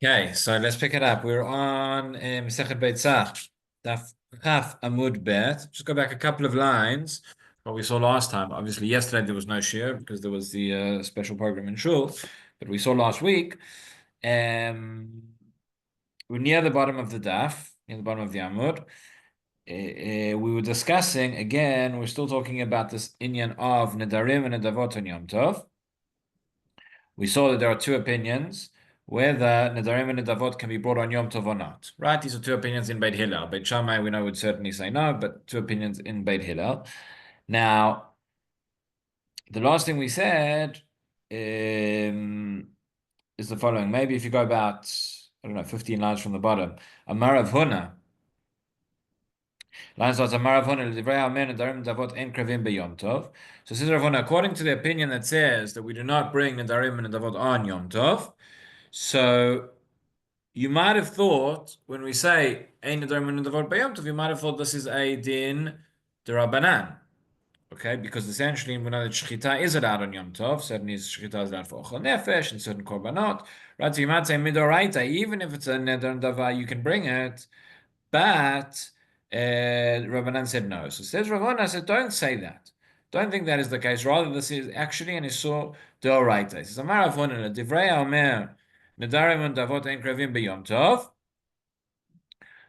Okay, so let's pick it up. We're on Masechet Beitzah, Daf Chaf Amud Bet. Just go back a couple of lines. What we saw last time. Obviously, yesterday there was no shiur because there was the special program in Shul, but we saw last week. Um, we're near the bottom of the daf, near the bottom of the Amud. We were discussing again. We're still talking about this inyan of Nedarim and Nedavot on Yom Tov. We saw that there are two opinions whether Nedarim and Nedavot can be brought on Yom Tov or not. Right? These are two opinions in Beit Hillel. Beit Shammai, we know, would certainly say no, but two opinions in Beit Hillel. Now, the last thing we said is the following. Maybe if you go about, I don't know, 15 lines from the bottom. Amar of Huna. Line starts Amar of Huna, L'divrei Amen, Nedarim and Nedavot en krevim b'Yom Tov. So says Rav Huna, according to the opinion that says that we do not bring Nedarim and Nedavot on Yom Tov, so you might have thought when we say Ein Nedarim and Nedavot b'Yom Tov, you might have thought this is a din derabanan, okay? Because essentially we know that shechita is allowed on Yom Tov. Certainly, shechita is allowed for ochel nefesh and certain korbanot, right? So you might say midoraita, even if it's a neder and davar, you can bring it, but Rabbanan said no. So says Rabbanan said, don't say that. Don't think that is the case. Rather, this is actually an isur deoraita. He says, Amar Rav Huna, divrei omer, nedarim and davot ein krevim b'yom tov.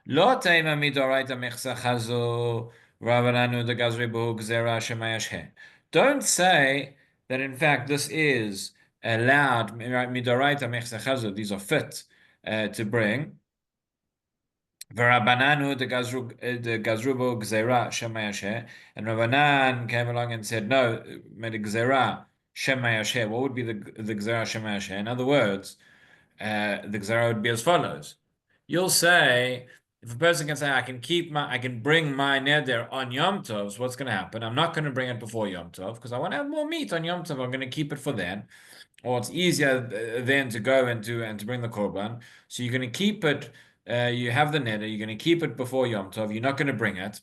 Lo teima midoraita mechsa chazu, Rabbananu de gazri b'hu gzera shemayashhe. Don't say that in fact this is allowed, midoraita mechsa chazu, these are fit to bring. V'Rabbananu the Gazrubo Gzera Shemayashe, and Rabbanan came along and said, no, made a Gzera Shemayashe. What would be the Gzera Shemayashe? In other words, the Gzera would be as follows. You'll say, if a person can say, I can bring my neder on Yom Tov, so what's going to happen? I'm not going to bring it before Yom Tov because I want to have more meat on Yom Tov. I'm going to keep it for then, or it's easier then to go and to bring the korban. So you're going to keep it. You have the neder. You're going to keep it before Yom Tov. You're not going to bring it.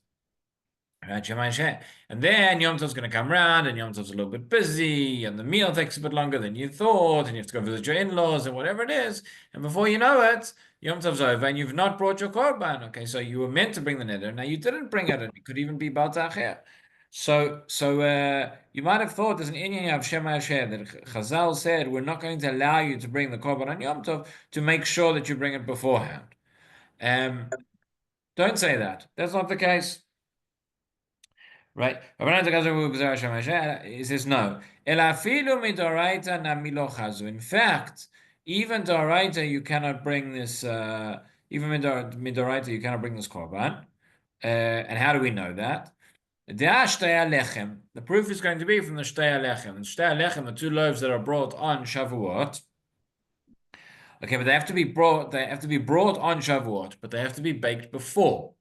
Right, and then Yom Tov's going to come around, and Yom Tov's a little bit busy, and the meal takes a bit longer than you thought, and you have to go visit your in-laws and whatever it is. And before you know it, Yom Tov's over, and you've not brought your korban. Okay, so you were meant to bring the neder. Now you didn't bring it, and it could even be baltacher. So you might have thought there's an inyan of Shema Asher that Chazal said we're not going to allow you to bring the korban on Yom Tov to make sure that you bring it beforehand. Don't say that. That's not the case. Right? He says no. In fact, even doraita you cannot bring this. Even midoraita you cannot bring this korban. And how do we know that? The proof is going to be from the shtei alechem. And shtei alechem, the two loaves that are brought on Shavuot. Okay, but they have to be brought. They have to be brought on Shavuot, but they have to be baked before.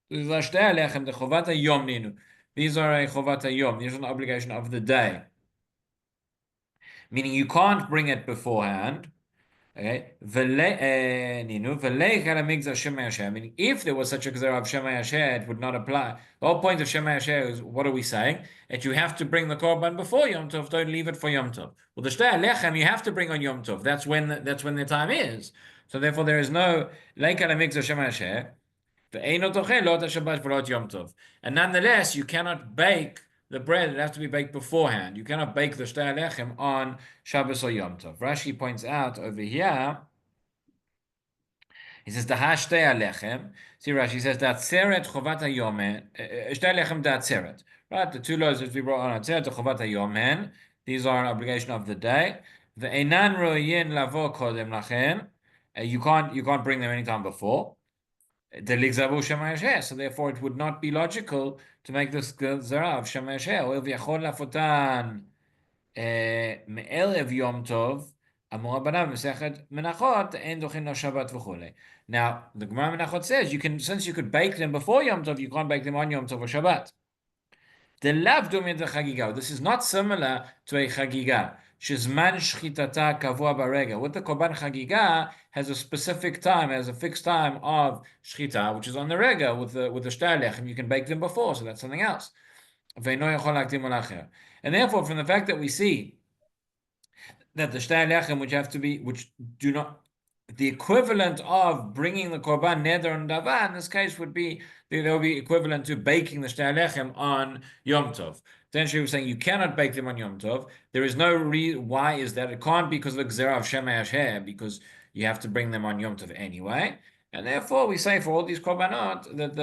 These are a chovat hayom. These are an obligation of the day. Meaning you can't bring it beforehand. Okay. Meaning if there was such a gzera of Shema Yasher, it would not apply. The whole point of Shema Yasher is, what are we saying? That you have to bring the korban before Yom Tov, don't leave it for Yom Tov. Well, the shtei alechem you have to bring on Yom Tov. That's when the time is. So therefore there is no leikal hamigzah Shema Yasher. And nonetheless, you cannot bake the bread. It has to be baked beforehand. You cannot bake the shtei alechem on Shabbos or Yom Tov. Rashi points out over here, he says, the shtei alechem. See, Rashi says, that seret chovat hayomen, shtei alechem dat seret. Right, the two loaves that we brought on seret, the chovat hayomen, these are an obligation of the day. The einan royin lavo kodem lachen. You can't bring them anytime before. So therefore, it would not be logical to make this zera of Shema Yasher. Now, the Gemara Menachot says since you could bake them before Yom Tov, you can't bake them on Yom Tov or Shabbat. This is not similar to a chagiga. Shizman shchitata kavua barega. With the korban chagiga has a specific time, has a fixed time of shchita, which is on the rega with the shtei alechem. You can bake them before, so that's something else. And therefore, from the fact that we see that the shtei alechem, which the equivalent of bringing the korban neder and dava in this case would be they'll be equivalent to baking the shtei lechem on Yom Tov. Essentially, we're saying you cannot bake them on Yom Tov. There is no reason why is that it can't be because of the gzera of Shema Yasher, because you have to bring them on Yom Tov anyway. And therefore, we say for all these korbanot that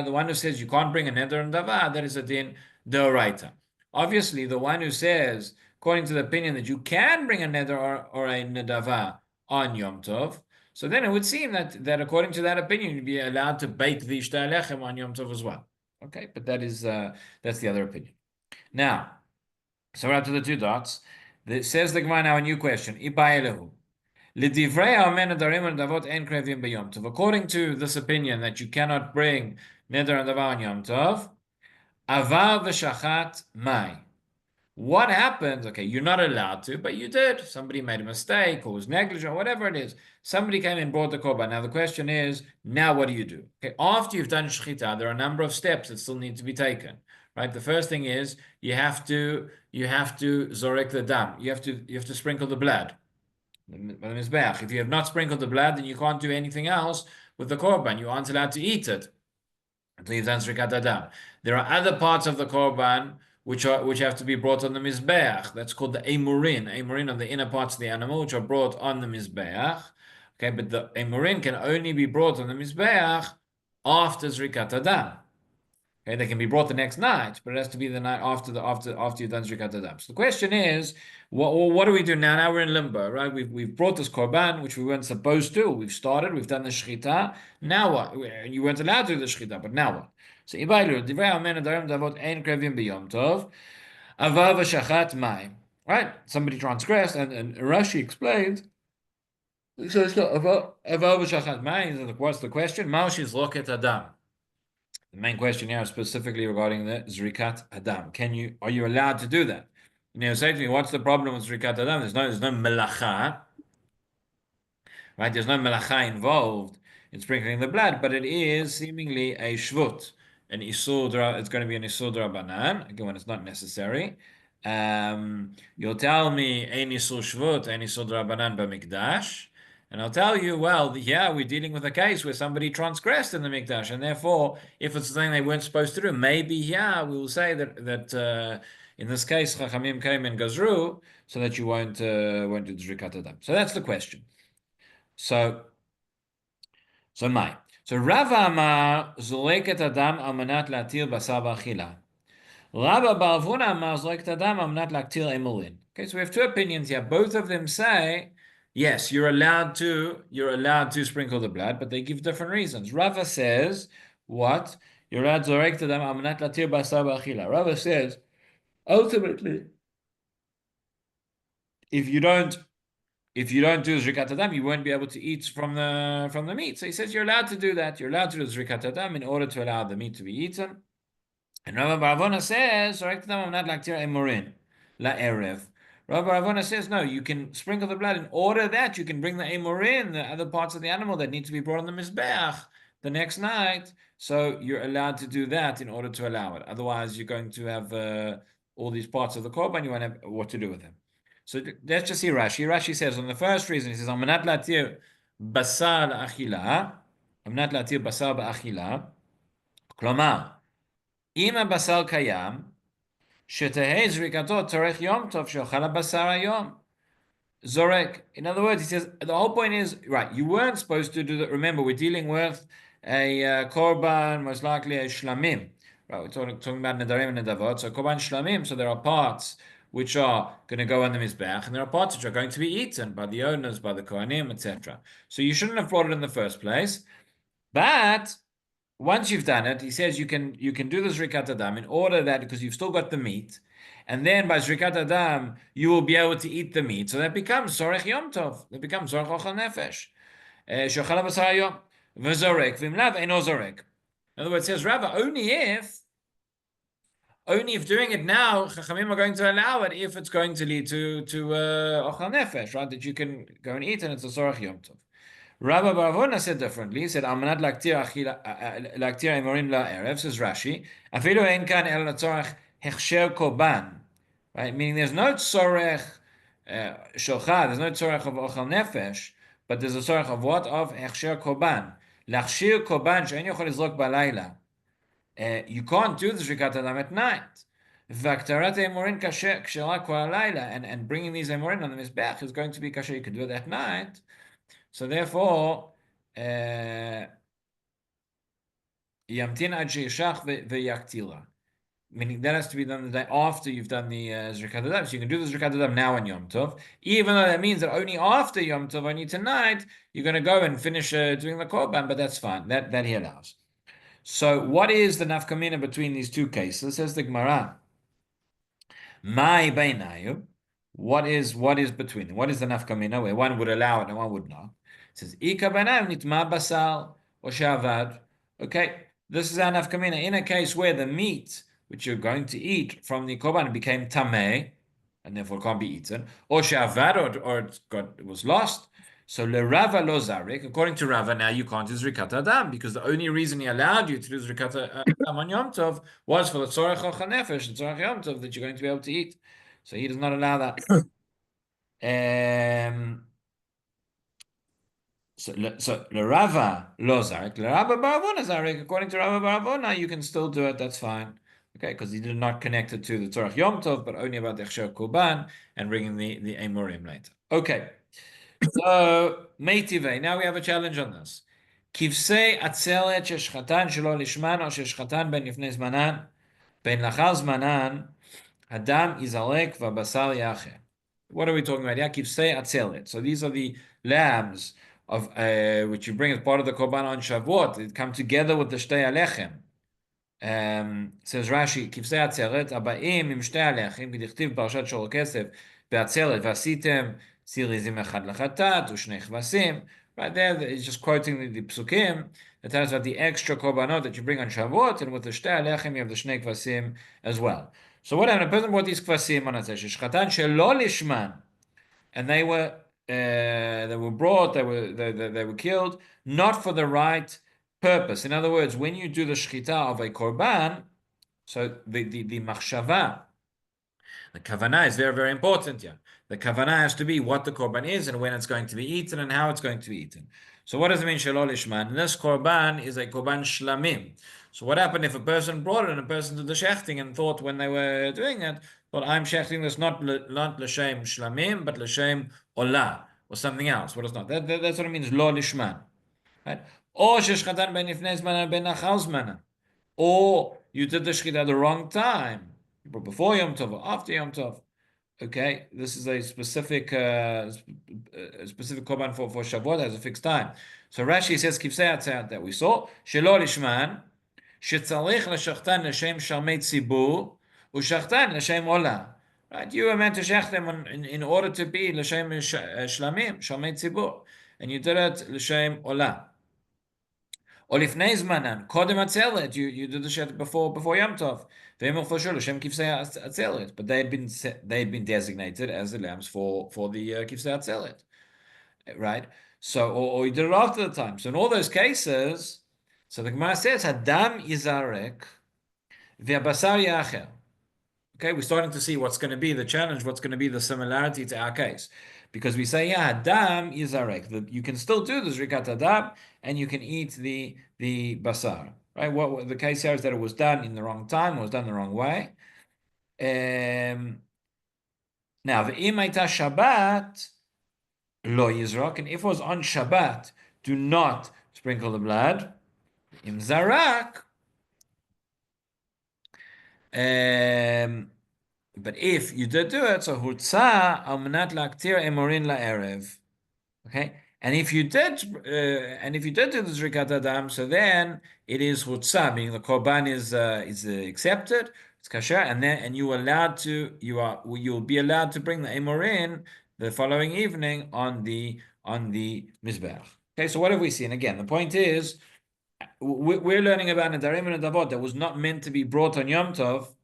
the one who says you can't bring a neder and dava, that is a din deoraita. Obviously, the one who says, according to the opinion that you can bring a neder or a nedava on Yom Tov, so then it would seem that according to that opinion, you'd be allowed to bake the shtei lechem on Yom Tov as well. Okay, but that's the other opinion. Now, so we're up to the two dots. It says the Gemara now a new question. According to this opinion that you cannot bring neder and davar on Yom Tov, avar v'shachat mai. What happens? Okay, you're not allowed to, but you did. Somebody made a mistake or was negligent, or whatever it is. Somebody came and brought the korban. Now the question is, now what do you do? Okay, after you've done shechita, there are a number of steps that still need to be taken. Right? The first thing is you have to zorek the dam. You have to sprinkle the blood. If you have not sprinkled the blood, then you can't do anything else with the korban. You aren't allowed to eat it until you've done zrikat hadam. There are other parts of the korban which have to be brought on the mizbeach. That's called the emurin. Emurin are the inner parts of the animal which are brought on the mizbeach. Okay, but the emurin can only be brought on the mizbeach after zrikat hadam. Okay, they can be brought the next night, but it has to be the night after you've done zrikat hadam. So the question is, what do we do now? Now we're in limbo, right? We've brought this korban, which we weren't supposed to. We've started. We've done the shechita. Now what? You weren't allowed to do the shechita, but now what? So ibailu divrei amen adarim davot ein krevim b'yom tov avav v'shachat mai. Right? Somebody transgressed, and Rashi explains. So it's got avav v'shachat mai. What's the question? Maushis loket adam. The main question here is specifically regarding the zrikat hadam. Are you allowed to do that? Say to me, what's the problem with zrikat hadam? There's no melacha, right? There's no melacha involved in sprinkling the blood, but it is seemingly a shvut, an isur. It's going to be an isur drabanan. Again, when it's not necessary. You'll tell me ein isur shvut, ein isur drabanan b'mikdash. And I'll tell you, well, yeah, we're dealing with a case where somebody transgressed in the mikdash, and therefore, if it's something they weren't supposed to do, maybe, yeah, we will say that in this case, Chachamim came and gazru, so that you won't do zrikat hadam. So that's the question. So Rav Amar zoleket adam al manat latil basar b'achila. Rabba bar Avuna Amar zoleket adam al manat laktil emulin. Okay, so we have two opinions here. Both of them say, yes, you're allowed to sprinkle the blood, but they give different reasons. Rava says, what? You're allowed to zorek them amanat latir basar b'achila. Rava says, ultimately, if you don't do zrikat hadam, you won't be able to eat from the meat. So he says you're allowed to do that. You're allowed to do zrikat hadam in order to allow the meat to be eaten. And Rabbi bar Avuna says, zorek them amanat laktir emurin la erev. Rabbi Ravona says, no, you can sprinkle the blood in order that you can bring the emurin, the other parts of the animal that need to be brought on the mizbeach the next night. So you're allowed to do that in order to allow it. Otherwise, you're going to have all these parts of the korban, you won't have what to do with them. So let's just see Rashi. Rashi says, on the first reason, he says, Amanat latir basar achila, Amanat latir basar ba'achila, klomar, ima basar kayam, shetehei zrikato torech yom tov she'ochal basar hayom. Zorek. In other words, he says the whole point is right. You weren't supposed to do that. Remember, we're dealing with a korban, most likely a shlamim. Right, we're talking about nedarim and nedavot. So korban shlamim. So there are parts which are going to go on the mizbeach, and there are parts which are going to be eaten by the owners, by the kohanim, etc. So you shouldn't have brought it in the first place. But once you've done it, he says you can do the zrikat hadam in order that because you've still got the meat. And then by zrikat hadam, you will be able to eat the meat. So that becomes zorech yom tov. That becomes zorech ochel nefesh. Shochal basar hayom. V'zorek. V'imlav eno zorek. In other words, it says Rava, only if doing it now, Chachamim are going to allow it if it's going to lead to ochel nefesh, right? That you can go and eat and it's a zorech yom tov. Rabbi bar Avuna said differently. He said, "Amanat laktir emurin la erev." Says Rashi, "Afilu ein kan el tzorech hechsher korban." Right, meaning there's no tzorech shochat, there's no tzorech of ochel nefesh, but there's a tzorech of what? Of hechsher korban. Lachshir korban she'en yochel lizrok balayla. You can't do the zrikat adam at night. V'aktarat emorin kshera kol halayla, and bringing these emorin on the mizbeach is going to be kasher. You can do it at night. So therefore, yamtin ad sheyishach ve'yaktila. Meaning that has to be done the day after you've done the Zrikat Adam. So you can do the Zrikat Adam now on Yom Tov, even though that means that only after Yom Tov, only tonight, you're going to go and finish doing the Korban, but that's fine. That he allows. So what is the nafkamina between these two cases? Says the Gemara. Mai beinayu. What is between them? What is the nafkamina where one would allow it and one would not? It says Ika beinayu nitma basal or shavad. Okay, this is our nafkamina. In a case where the meat which you're going to eat from the korban became tameh, and therefore can't be eaten, or shavad, or it was lost. So le Rava lo zarek, according to Rava, now you can't do zrikat adam, because the only reason he allowed you to do zrikat adam on Yom Tov was for the tzorech nefesh and tzorech Yom Tov that you're going to be able to eat. So he does not allow that. So le Rava lo zarek, le Rava baravona zarek. According to Rava baravona, you can still do it. That's fine. Okay, because he did not connect it to the tzorech Yom Tov, but only about the Echsher Kurban and bringing the Emorim later. Okay. So, Meitive, now we have a challenge on this. Kivsei atzelet sheshchatan shelo lishman or sheshchatan ben yifnei zmanan ben lachar zmanan hadam izalek v'basar yache. What are we talking about? Yeah, kivsei atzelet. So these are the lambs of which you bring as part of the korban on Shavuot. They come together with the shtei alechem. Says Rashi, כבשי עצרת, הבאים עם שתי הלחם, כדכתיב פרשת שור כסף, בעצרת, ועשיתם סיריזים אחד לחטאת, ושני כבשים. Right there, it's just quoting the psukim that tells about the extra korbanot that you bring on Shavuot, and with the shtei alechem, you have the shnei kvasim as well. So what happened? A person brought these kvasim on a shechatan shelo lishman, and they were brought, they were killed, not for the right purpose. In other words, when you do the shechita of a korban, so the machshava, the kavanah is very, very important here. The kavanah has to be what the korban is and when it's going to be eaten and how it's going to be eaten. So what does it mean, shalol ishman? This korban is a korban shlamim. So what happened if a person brought it and a person did the shechting and thought when they were doing it, thought I'm shechting this not l'shem shlamim, but l'shem olah, or something else. What is not? That's what it means, lo lishman. Right? Or sheshchatan ben yifnei zmanan ben nachal zmanan. Or you did the shechita at the wrong time, before Yom Tov or after Yom Tov. Okay, this is a specific korban for Shavuot has a fixed time. So Rashi says kivsei atzeret that we saw shelo lishman shetzarich leshachtan l'shem shalmei tzibur u'shachtan l'shem olah. Right, you were meant to shech them in order to be l'shem shlamim shalmei tzibur, and you did it l'shem olah. Or lifnei zmanan, kodem atzelet, you did the shet before Yom Tov. Ve'emor for sure l'shem kivsei atzelet, but they had been designated as the lambs for the kivsei atzelet, right? So or you did it after the time. So in all those cases, so the Gemara says hadam izarek ve'abasar yacher. Okay, we're starting to see what's going to be the challenge, what's going to be the similarity to our case. Because we say, yeah, Adam is arek. You can still do the Zrikat Adam and you can eat the basar. Right? What the case here is that it was done in the wrong time, it was done the wrong way. Now, the imaita Shabbat lo yizrok, and if it was on Shabbat, do not sprinkle the blood. Im zarak. But if you did do it, so hutza al manat laktir emorin la'erev. Okay, and if you did do the zrikat adam, so then it is hutza, meaning the korban is accepted, it's kasher, and you'll be allowed to bring the emorin the following evening on the mizbeach. Okay, so what have we seen? Again, the point is we're learning about nedarim and nedavot that was not meant to be brought on Yom Tov.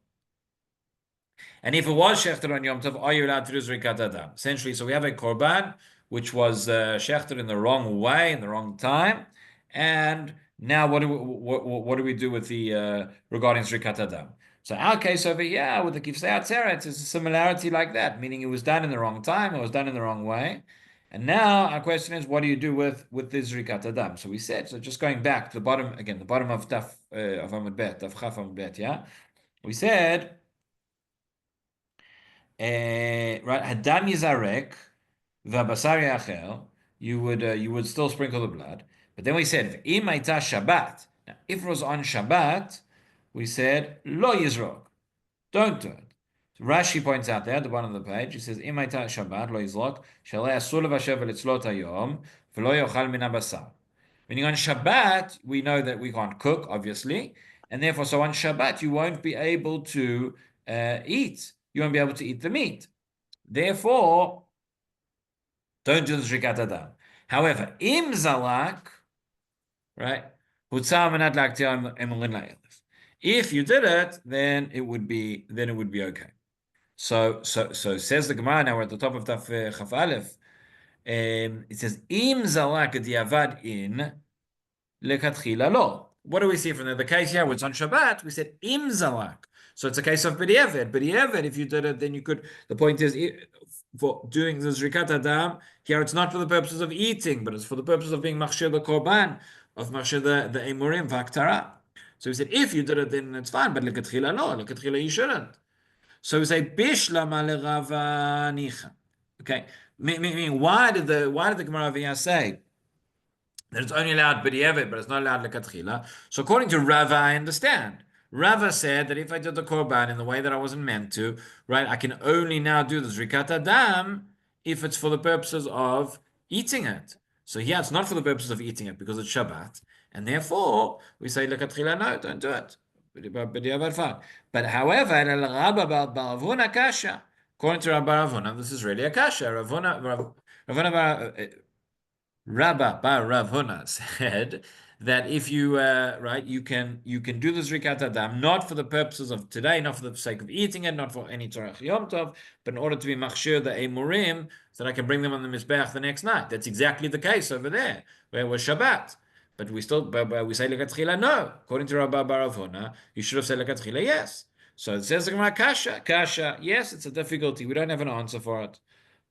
And if it was shechted on Yom Tov, are you allowed to do zrikat adam? Essentially, so we have a korban which was shechted in the wrong way, in the wrong time, and now what do we do with the regarding zrikat adam? So our case over here with the kivsei atzeret is a similarity like that, meaning it was done in the wrong time, it was done in the wrong way, And now our question is, what do you do with the Zrikat Adam? So we said, so just going back to the bottom again, the bottom of Daf of Amud Bet, Daf Chaf Amud Bet, yeah. We said, right, Hadam Yizarek, V'Abasar Yachel, you would still sprinkle the blood. But then we said, Im Aita Shabbat. Now, if it was on Shabbat, we said, Lo Yizrok, don't do it. So Rashi points out there at the bottom of the page, he says, Im Aita Shabbat, Lo Yizrok, Shalei Asur Levashev V'Litzlot Hayom, V'Lo Yochal Min HaBasar. Meaning on Shabbat, we know that we can't cook, obviously, and therefore, so on Shabbat, you won't be able to eat. You won't be able to eat the meat. Therefore, don't do the Zrikat Adam. However, Im Zalak, right? If you did it, then it would be okay. So says the Gemara. Now we're at the top of Daf Chaf Aleph. It says Im Zalak diavad in lekatchila lo. What do we see from there? The case here, it's on Shabbat. We said Im Zalak. So it's a case of b'diavad. B'diavad, if you did it, then you could. The point is, for doing the Zrikat Adam, here it's not for the purposes of eating, but it's for the purpose of being machshir the korban, of machshir the emurim v'aktara. So we said, if you did it, then it's fine, but lekatchila no, lekatchila you shouldn't. So we say bishlama lerava nicha. Okay, meaning why did the Gemara over here say that it's only allowed b'diavad, but it's not allowed lekatchila? So according to Rava, I understand. Rava said that if I did the korban in the way that I wasn't meant to, right, I can only now do the zrikat adam if it's for the purposes of eating it. So here it's not for the purposes of eating it because it's Shabbat, and therefore we say lekatchila no, don't do it. But however, according to Rabbi Ravuna, this is really a kasha. Rabba Bar Rav Huna said that if you right, you can do the Zrikat Adam not for the purposes of today, not for the sake of eating it, not for any Torah Yom Tov, but in order to be machshir the emurim, so that I can bring them on the mizbeach the next night. That's exactly the case over there where it was Shabbat. But we still we say lekatchila no. According to Rabba Bar Rav Huna, you should have said lekatchila yes. So it says the Gemara kasha. Yes, it's a difficulty. We don't have an answer for it.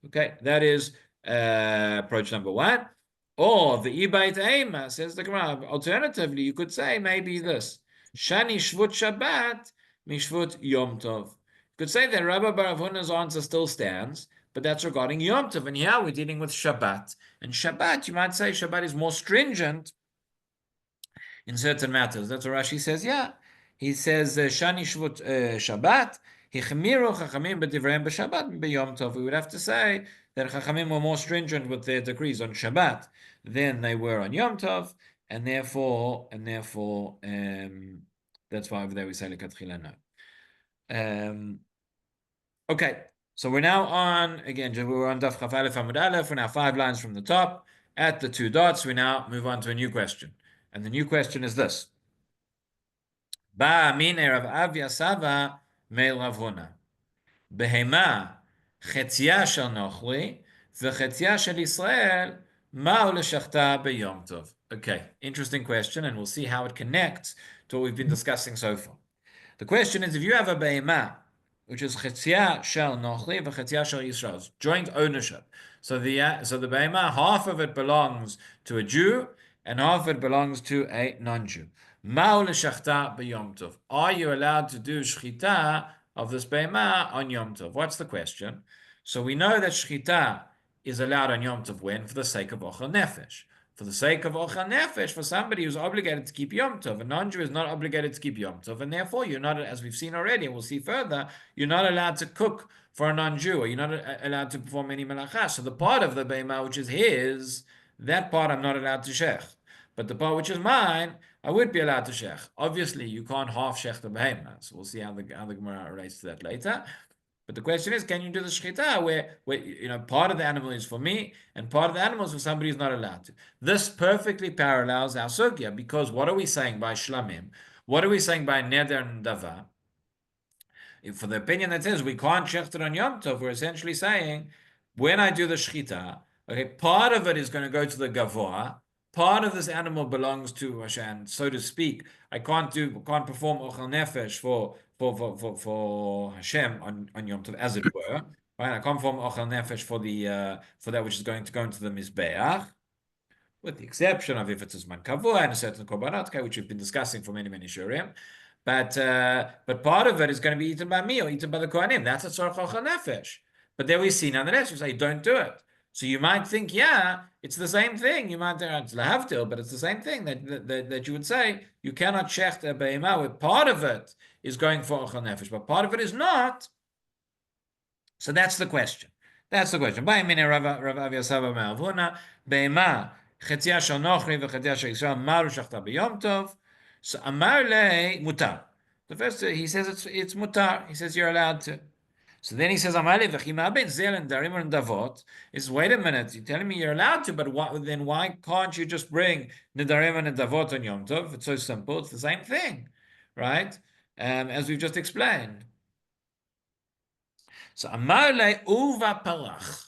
Okay, that is approach number one. Or the Ibait Ema, says the Gemara. Alternatively, you could say maybe this. Shani Shvut Shabbat, Mishvut Yom Tov. You could say that Rabbi Bar Huna's answer still stands, but that's regarding Yom Tov. And here we're dealing with Shabbat. And Shabbat, you might say Shabbat is more stringent in certain matters. That's what Rashi says, yeah. He says, Shani Shvut Shabbat, Hichmiru Chachamim B'divrei B'Shabbat B'Yom Tov. We would have to say that Chachamim were more stringent with their decrees on Shabbat than they were on Yom Tov, and therefore, that's why over there we say lekatchila no. Okay, so we're now on again. We're on Daf Chaf Aleph Amud Aleph. We're now 5 lines from the top. At the 2 dots, we now move on to a new question, and the new question is this: Ba min Rav Avya Sava Meil Rav Huna Behema Chetzia Shel Nochli VeChetzia Shel Yisrael Ma'u L'Shachta B'Yom Tov. Okay, interesting question, and we'll see how it connects to what we've been discussing so far. The question is, if you have a Behema, which is Chetzia Shel Nochli VeChetzia Shel Yisrael, joint ownership. So the Behema, half of it belongs to a Jew, and half of it belongs to a non-Jew. Ma'u L'Shachta B'Yom Tov. Are you allowed to do Shchita of this Behema on Yom Tov? What's the question? So we know that Shchita is allowed on Yom Tov when? For the sake of Ochel Nefesh. For the sake of Ochel Nefesh, for somebody who's obligated to keep Yom Tov. A non-Jew is not obligated to keep Yom Tov, and therefore you're not, as we've seen already, and we'll see further, you're not allowed to cook for a non-Jew, or you're not allowed to perform any melachah. So the part of the Behema which is his, that part I'm not allowed to shech. But the part which is mine, I would be allowed to shech. Obviously, you can't half shech the Behema. So we'll see how the Gemara relates to that later. But the question is, can you do the shechita where part of the animal is for me and part of the animal is for somebody who's not allowed to? This perfectly parallels our sugya, because what are we saying by shlamim? What are we saying by neder and dava? For the opinion that says we can't shecht it on Yom Tov, we're essentially saying when I do the shechita, okay, part of it is going to go to the gavoa. Part of this animal belongs to Hashem, so to speak. I can't perform ochel nefesh for Hashem on Yom Tov, as it were. Right? I can't perform ochel nefesh for that which is going to go into the mizbeach, with the exception of if it's a zman kavua and a certain korbanot, which we've been discussing for many shurim. But part of it is going to be eaten by me or eaten by the kohanim. That's a tzorach ochel nefesh. But there we see nonetheless, we say don't do it. So you might think, yeah, it's the same thing. You might think it's lahavdil, but it's the same thing that you would say you cannot shecht a be'ema where part of it is going for ochel nefesh, but part of it is not. So that's the question. That's the question. By mine Rav Yasava Me'avuna be'ema chetzia shel nochri v'chetzia shel Yisrael maru shachta b'yom tov. So amar le mutar. The first he says it's mutar. He says you're allowed to. So then he says amar le v'chima ben zel and darim and davot. Is wait a minute. You're telling me you're allowed to, but then why can't you just bring nedarim and davot on Yom Tov? It's so simple. It's the same thing, right? As we've just explained. So Amar le uva palach.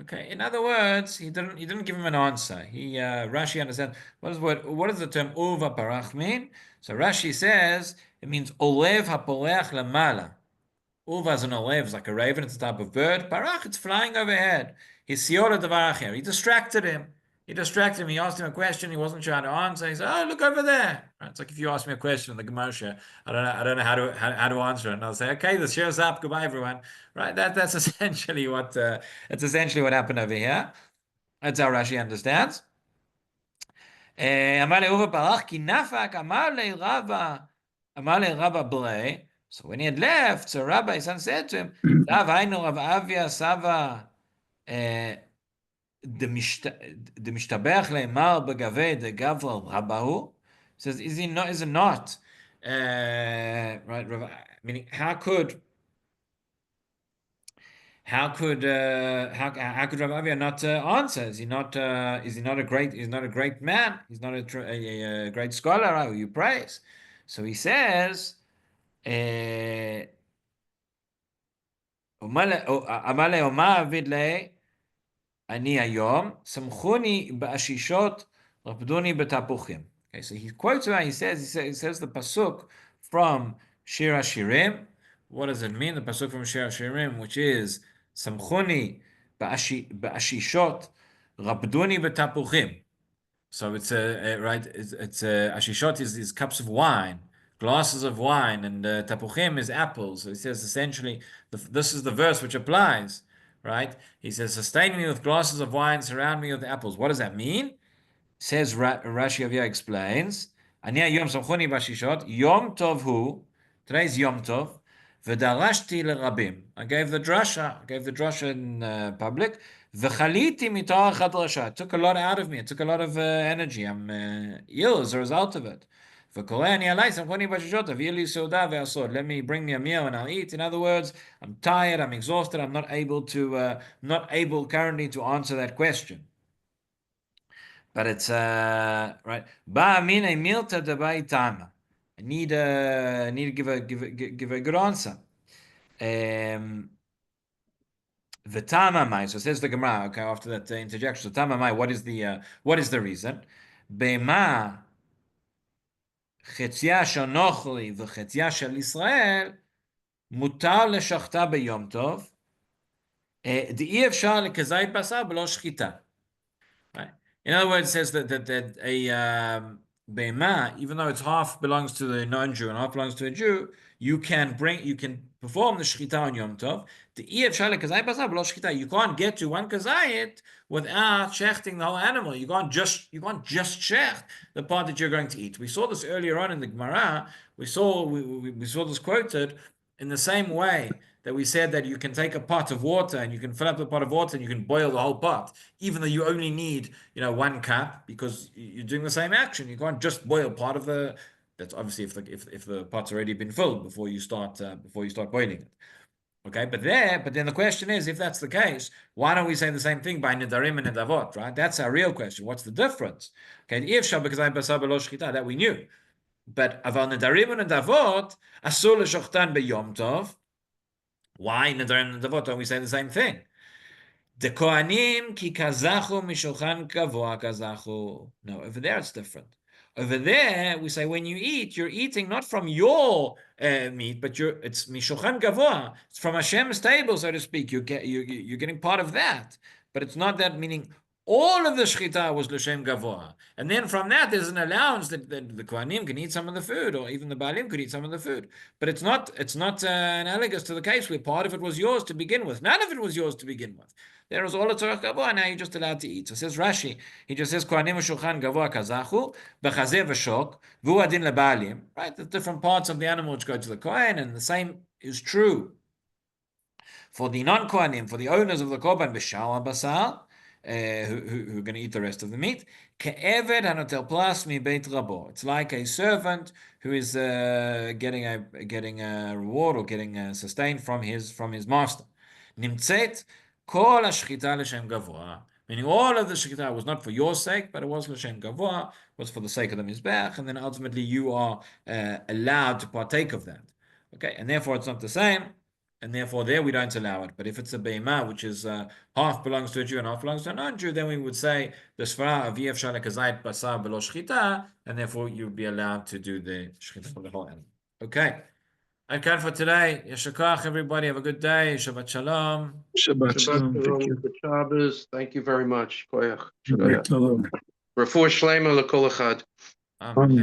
Okay, in other words, he didn't give him an answer. Rashi understands what does the term uva parach mean? So Rashi says it means olev hapoleach lamala. Uva is an olev, it's like a raven, it's a type of bird. Parach, it's flying overhead. He siora devar acher. He distracted him. He asked him a question, he wasn't sure how to answer. He said, "Oh, look over there." Right? It's like if you ask me a question in the Gemara, I don't know how to answer it. And I'll say, "Okay, the shiur's up. Goodbye, everyone." Right? That's essentially what happened over here. That's how Rashi understands. Amar le'uva parach ki nafak amar le'rava blei. So when he had left, so Rabbi son said to him, "Sav hainu Rav Avia Sava Demishtabech le'mar begavei de gavra rabahu." Says, is it not? Right, meaning how could Rav Avia not answer? Is he not a great man? He's not a great scholar who you praise. So he says, Amale Omar Vidle Ani Ayom Samchuni Ba'ashishot Rabduni B'tapuchim. Okay, so he quotes he says the pasuk from Shir HaShirim. What does it mean? The pasuk from Shir HaShirim, which is Samchuni Ba'ashishot Rabduni B'tapuchim. So it's right. It's ashishot is cups of wine, glasses of wine, and tapuchim is apples. So he says essentially, this is the verse which applies, right? He says, "Sustain me with glasses of wine, surround me with apples." What does that mean? Says Rashi Avia explains, "Ani yom samchoni bashishot yom tov hu." Today's Yom Tov. V'darashti lerabim. I gave the drasha in public. V'chaliti mitorach hadrasha. It took a lot out of me. It took a lot of energy. I'm ill as a result of it. V'korei ani alai samchoni bashishot avir li seuda ve'asod. Bring me a meal and I'll eat. In other words, I'm tired. I'm exhausted. I'm not able currently to answer that question. But it's right. Ba amine milta debai tama. I need to give a good answer. The tamamai. So says the Gemara. Okay, after that interjection. So tamamai. What is the reason? Bema chetzia shonochli v'chetzia shel Yisrael mutar leshachta b'yom tov. De'i efshar lekazayit basar b'lo shchita. Right. In other words, it says that a Be'ema, even though it's half belongs to the non-Jew and half belongs to a Jew, you can perform the shechita on Yom Tov. You can't get to one kazayit without shechting the whole animal. You can't just shecht the part that you're going to eat. We saw this earlier on in the Gemara. We saw this quoted in the same way that we said that you can take a pot of water and you can fill up the pot of water and you can boil the whole pot, even though you only need 1 cup, because you're doing the same action. You can't just boil part of the. That's obviously if the pot's already been filled before you start boiling it. Okay, but then the question is, if that's the case, why don't we say the same thing by nedarim and nedavot? Right, that's our real question. What's the difference? Okay, because I basar b'lo shchita, that we knew, but aval nedarim and nedavot asur l'shochtan b'yom tov. Why nedarim and nedavot don't we say the same thing? The kohanim ki kazachu mishulchan kavua kazachu. No, over there it's different. Over there, we say when you eat, you're eating not from your meat, but it's mishulchan gavoa. It's from Hashem's table, so to speak. You're getting part of that, but it's not that. Meaning all of the shechita was l'shem gavoa, and then from that there's an allowance that the kohanim can eat some of the food, or even the baalim could eat some of the food. But it's not analogous to the case where part of it was yours to begin with. None of it was yours to begin with. There was all a tzorach gavoa, now you're just allowed to eat. So says Rashi, he just says kohanim shulchan gavoa kazachu b'chazeh v'shok v'hu adin lebaalim. Right, the different parts of the animal which go to the kohen, and the same is true for the non-kohanim, for the owners of the korban b'shal basar, who are going to eat the rest of the meat. Ke'eved hanotel plas mi beit rabo. It's like a servant who is getting a reward or getting sustained from his master. Nimtzet kol hashchita l'shem gavoa. Meaning all of the shechita was not for your sake, but it was l'shem gavoa, was for the sake of the mizbech, and then ultimately you are allowed to partake of that. Okay, and therefore it's not the same, and therefore there we don't allow it. But if it's a be'imah, which is half belongs to a Jew and half belongs to a non-Jew, then we would say the svara of yef shalek hazayit basar below shechita, and therefore you'd be allowed to do the shechita for the whole animal. Okay. Okay, for today. Yeshakach, everybody. Have a good day. Shabbat shalom. Shabbat shalom. Thank you. Good Shabbos. Thank you very much. Koyach. Shabbat shalom. Refuah shlema l'kol echad. Amen.